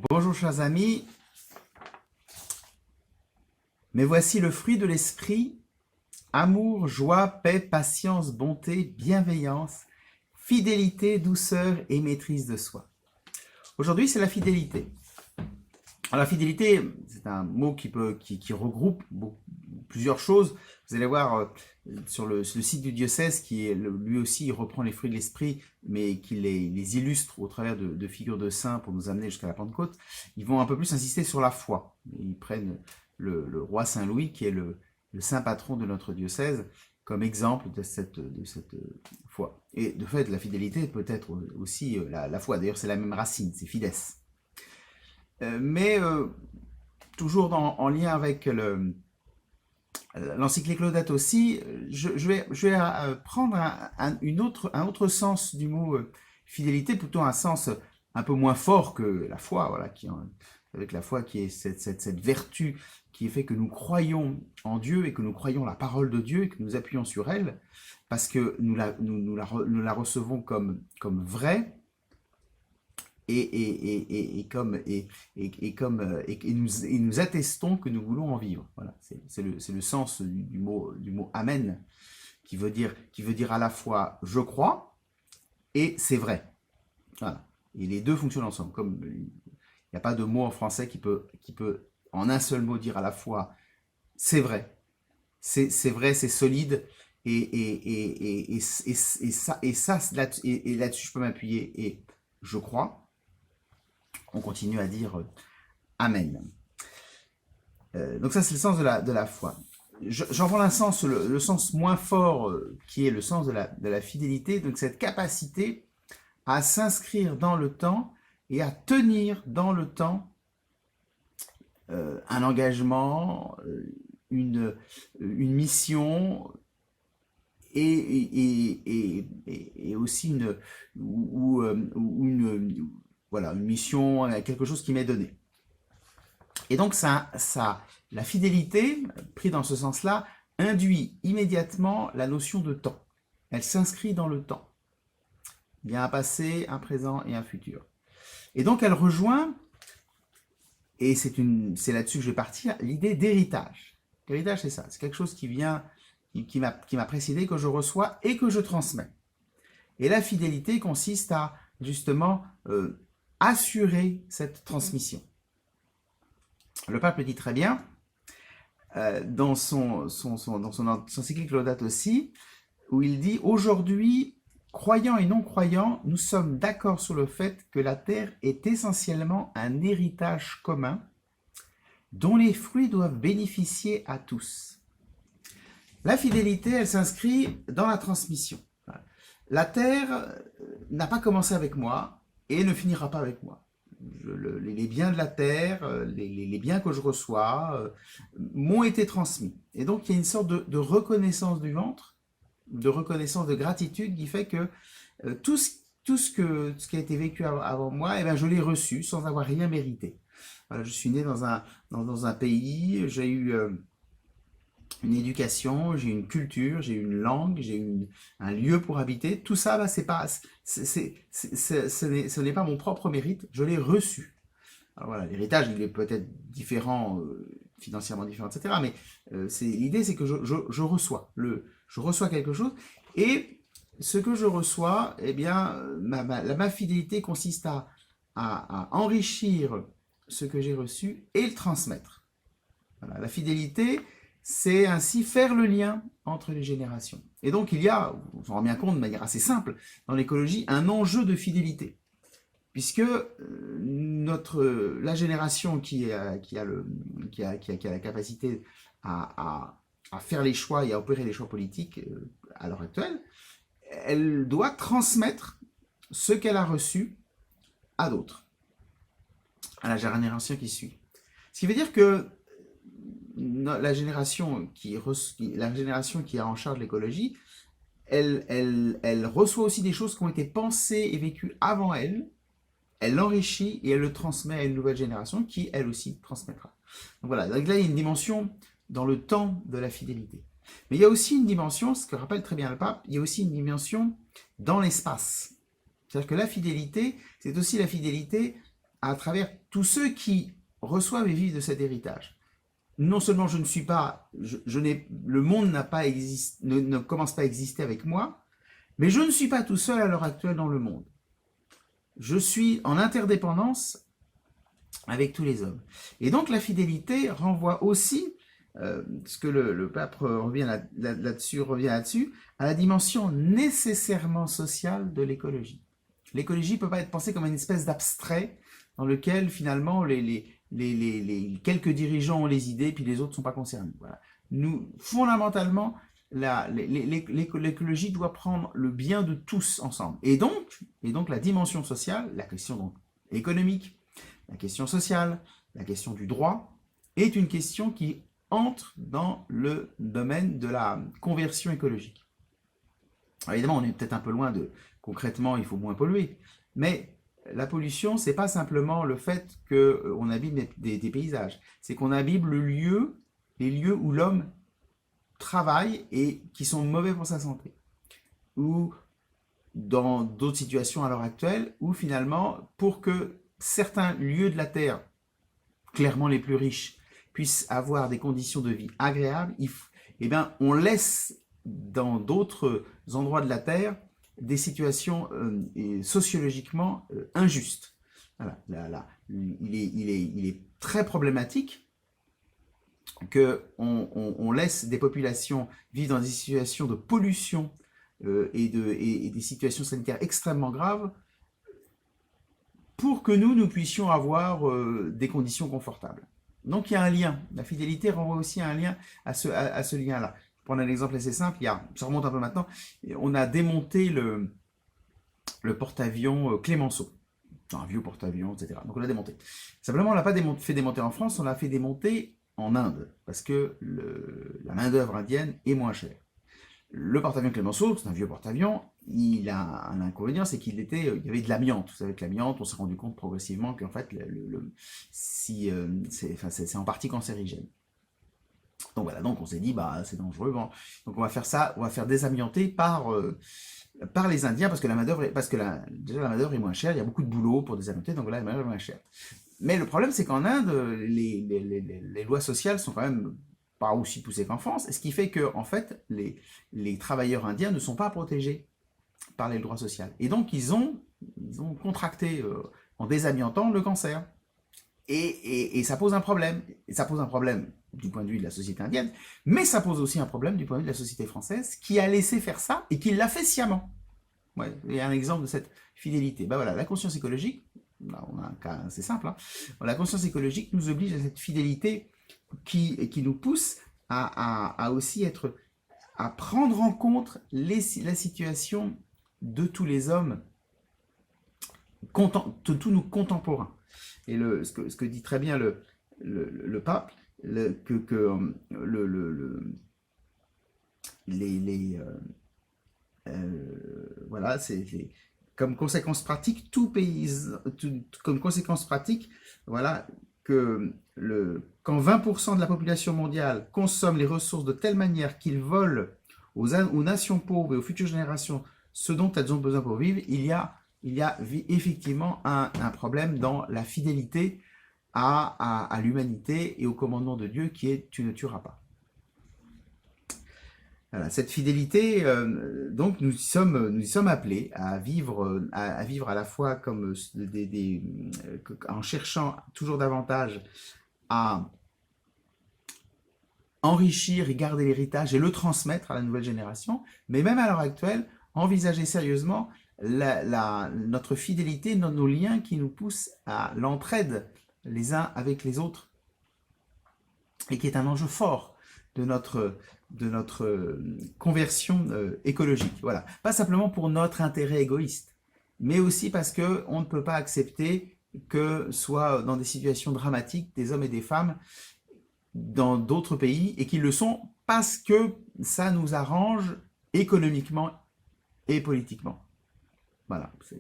Bonjour chers amis, mais voici le fruit de l'esprit, amour, joie, paix, patience, bonté, bienveillance, fidélité, douceur et maîtrise de soi. Aujourd'hui c'est la fidélité. Alors la fidélité, c'est un mot qui regroupe plusieurs choses. Vous allez voir sur le site du diocèse, qui est, lui aussi il reprend les fruits de l'esprit, mais qui les illustre au travers de figures de saints pour nous amener jusqu'à la Pentecôte. Ils vont un peu plus insister sur la foi. Ils prennent le roi Saint Louis, qui est le saint patron de notre diocèse, comme exemple de cette foi. Et de fait, la fidélité peut être aussi la foi. D'ailleurs, c'est la même racine, c'est fides. Mais toujours en lien avec l'encyclique Laudato Si, je vais prendre un autre sens du mot fidélité, plutôt un sens un peu moins fort que la foi, voilà, avec la foi qui est cette vertu qui fait que nous croyons en Dieu et que nous croyons la parole de Dieu et que nous appuyons sur elle, parce que nous la recevons comme vraie, et nous attestons que nous voulons en vivre. Voilà, c'est le sens du mot Amen, qui veut dire à la fois je crois et c'est vrai. Voilà. Et les deux fonctionnent ensemble. Comme il n'y a pas de mot en français qui peut en un seul mot dire à la fois c'est vrai, c'est vrai, c'est solide, et là-dessus je peux m'appuyer et je crois. On continue à dire Amen. Donc ça, c'est le sens de la foi. J'en prends le sens moins fort, qui est le sens de la fidélité, donc cette capacité à s'inscrire dans le temps et à tenir dans le temps un engagement, une mission, et aussi une mission, quelque chose qui m'est donné. Et donc la fidélité, pris dans ce sens-là, induit immédiatement la notion de temps. Elle s'inscrit dans le temps. Il y a un passé, un présent et un futur. Et donc elle rejoint, et c'est là-dessus que je vais partir, l'idée d'héritage. L'héritage, c'est ça, c'est quelque chose qui m'a précédé, que je reçois et que je transmets. Et la fidélité consiste à justement assurer cette transmission. Le pape le dit très bien dans son encyclique Laudato Si, où il dit « Aujourd'hui, croyants et non-croyants, nous sommes d'accord sur le fait que la terre est essentiellement un héritage commun dont les fruits doivent bénéficier à tous. » La fidélité, elle s'inscrit dans la transmission. La terre n'a pas commencé avec moi et ne finira pas avec moi. Les biens de la terre, les biens que je reçois, m'ont été transmis. Et donc, il y a une sorte de reconnaissance du ventre, de reconnaissance de gratitude qui fait que tout ce qui a été vécu avant moi, eh bien, je l'ai reçu sans avoir rien mérité. Voilà, je suis né dans un pays, j'ai eu une éducation, j'ai une culture, j'ai une langue, j'ai un lieu pour habiter. Tout ça, bah, ce n'est pas mon propre mérite, je l'ai reçu. Alors voilà, l'héritage, il est peut-être différent, financièrement différent, etc. Mais l'idée, c'est que je reçois. Je reçois quelque chose, et ce que je reçois, eh bien, ma fidélité consiste à enrichir ce que j'ai reçu et le transmettre. Voilà, la fidélité, c'est ainsi faire le lien entre les générations. Et donc il y a, on s'en rend bien compte de manière assez simple, dans l'écologie, un enjeu de fidélité. Puisque la génération qui a la capacité à faire les choix et à opérer les choix politiques à l'heure actuelle, elle doit transmettre ce qu'elle a reçu à d'autres, à la génération qui suit. Ce qui veut dire que la génération qui est en charge de l'écologie, elle reçoit aussi des choses qui ont été pensées et vécues avant elle l'enrichit et elle le transmet à une nouvelle génération qui, elle aussi, transmettra. Donc voilà, donc là, il y a une dimension dans le temps de la fidélité. Mais il y a aussi une dimension, ce que rappelle très bien le pape, il y a aussi une dimension dans l'espace. C'est-à-dire que la fidélité, c'est aussi la fidélité à travers tous ceux qui reçoivent et vivent de cet héritage. Non seulement je ne suis pas, le monde n'a pas ne commence pas à exister avec moi, mais je ne suis pas tout seul à l'heure actuelle dans le monde. Je suis en interdépendance avec tous les hommes. Et donc la fidélité renvoie aussi, ce que le pape revient là-dessus, à la dimension nécessairement sociale de l'écologie. L'écologie ne peut pas être pensée comme une espèce d'abstrait dans lequel finalement les quelques dirigeants ont les idées puis les autres ne sont pas concernés. Voilà. Fondamentalement, l'écologie doit prendre le bien de tous ensemble. Et donc la dimension sociale, la question donc économique, la question sociale, la question du droit, est une question qui entre dans le domaine de la conversion écologique. Alors évidemment, on est peut-être un peu loin de concrètement, il faut moins polluer, mais la pollution, c'est pas simplement le fait qu'on abîme des paysages, c'est qu'on abîme les lieux où l'homme travaille et qui sont mauvais pour sa santé. Ou dans d'autres situations à l'heure actuelle, où finalement, pour que certains lieux de la Terre, clairement les plus riches, puissent avoir des conditions de vie agréables, eh bien, on laisse dans d'autres endroits de la Terre des situations sociologiquement injustes. Voilà. Il est très problématique qu'on laisse des populations vivre dans des situations de pollution et des situations sanitaires extrêmement graves pour que nous puissions avoir des conditions confortables. Donc il y a un lien. La fidélité renvoie aussi à un lien, à ce lien-là. Pour prendre un exemple assez simple, ça remonte un peu maintenant, on a démonté le porte-avions Clémenceau. Un vieux porte-avions, etc. Donc on l'a démonté. Simplement, on ne l'a pas fait démonter en France, on l'a fait démonter en Inde, parce que la main-d'œuvre indienne est moins chère. Le porte-avions Clémenceau, c'est un vieux porte-avions, il a un inconvénient, c'est il y avait de l'amiante. Vous savez que l'amiante, on s'est rendu compte progressivement qu'en fait, c'est en partie cancérigène. Donc voilà, donc on s'est dit, c'est dangereux. Bon. Donc on va faire ça, on va faire désamianter par les Indiens, parce que déjà la main-d'œuvre est moins chère, il y a beaucoup de boulot pour désamianter, donc voilà, la main-d'œuvre est moins chère. Mais le problème, c'est qu'en Inde, les lois sociales sont quand même pas aussi poussées qu'en France, ce qui fait que, en fait, les travailleurs indiens ne sont pas protégés par les droits sociaux. Et donc, ils ont contracté, en désamiantant, le cancer. Et ça pose un problème. Et ça pose un problème du point de vue de la société indienne, mais ça pose aussi un problème du point de vue de la société française, qui a laissé faire ça et qui l'a fait sciemment. Ouais, il y a un exemple de cette fidélité. Ben voilà, la conscience écologique, là on a un cas assez simple, hein. La conscience écologique nous oblige à cette fidélité qui nous pousse à aussi à prendre en compte la situation de tous les hommes, de tous nos contemporains. Et ce que dit très bien le pape, voilà, c'est comme conséquence pratique, comme conséquence pratique, voilà, quand 20% de la population mondiale consomme les ressources de telle manière qu'ils volent aux nations pauvres et aux futures générations ce dont elles ont besoin pour vivre, il y a effectivement un problème dans la fidélité à l'humanité et au commandement de Dieu qui est « tu ne tueras pas ». Voilà, cette fidélité, donc nous y sommes appelés à vivre à la fois comme en cherchant toujours davantage à enrichir et garder l'héritage et le transmettre à la nouvelle génération, mais même à l'heure actuelle, envisager sérieusement notre fidélité, nos liens qui nous poussent à l'entraide les uns avec les autres, et qui est un enjeu fort de notre conversion écologique. Voilà. Pas simplement pour notre intérêt égoïste, mais aussi parce qu'on ne peut pas accepter que soit dans des situations dramatiques des hommes et des femmes dans d'autres pays, et qu'ils le sont parce que ça nous arrange économiquement et politiquement. Voilà, c'est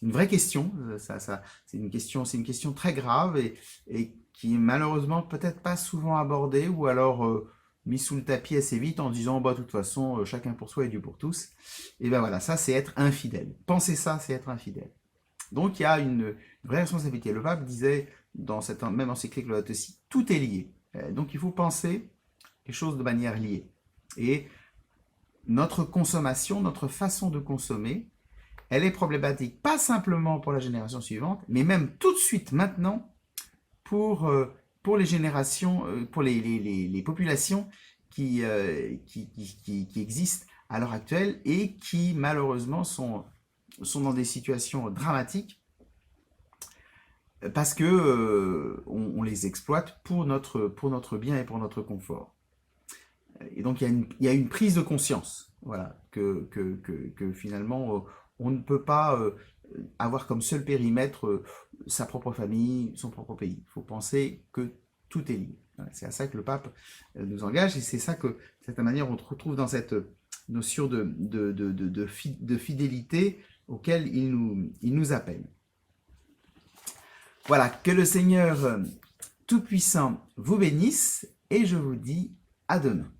une vraie question, c'est une question très grave et qui est malheureusement peut-être pas souvent abordée, ou alors mis sous le tapis assez vite en disant de toute façon chacun pour soi et Dieu pour tous. Et ben voilà, ça c'est être infidèle. Penser ça, c'est être infidèle. Donc il y a une vraie responsabilité. Le pape disait dans cette même encyclique Laudato Si, tout est lié. Donc il faut penser les choses de manière liée. Et notre consommation, notre façon de consommer, elle est problématique pas simplement pour la génération suivante, mais même tout de suite maintenant pour les générations, pour les populations qui existent à l'heure actuelle et qui malheureusement sont dans des situations dramatiques parce que on les exploite pour notre bien et pour notre confort. Et donc il y a une prise de conscience, voilà, que finalement on ne peut pas avoir comme seul périmètre sa propre famille, son propre pays. Il faut penser que tout est lié. Voilà, c'est à ça que le pape nous engage et c'est ça que, de cette manière, on retrouve dans cette notion de fidélité auquel il nous appelle. Voilà, que le Seigneur Tout-Puissant vous bénisse et je vous dis à demain.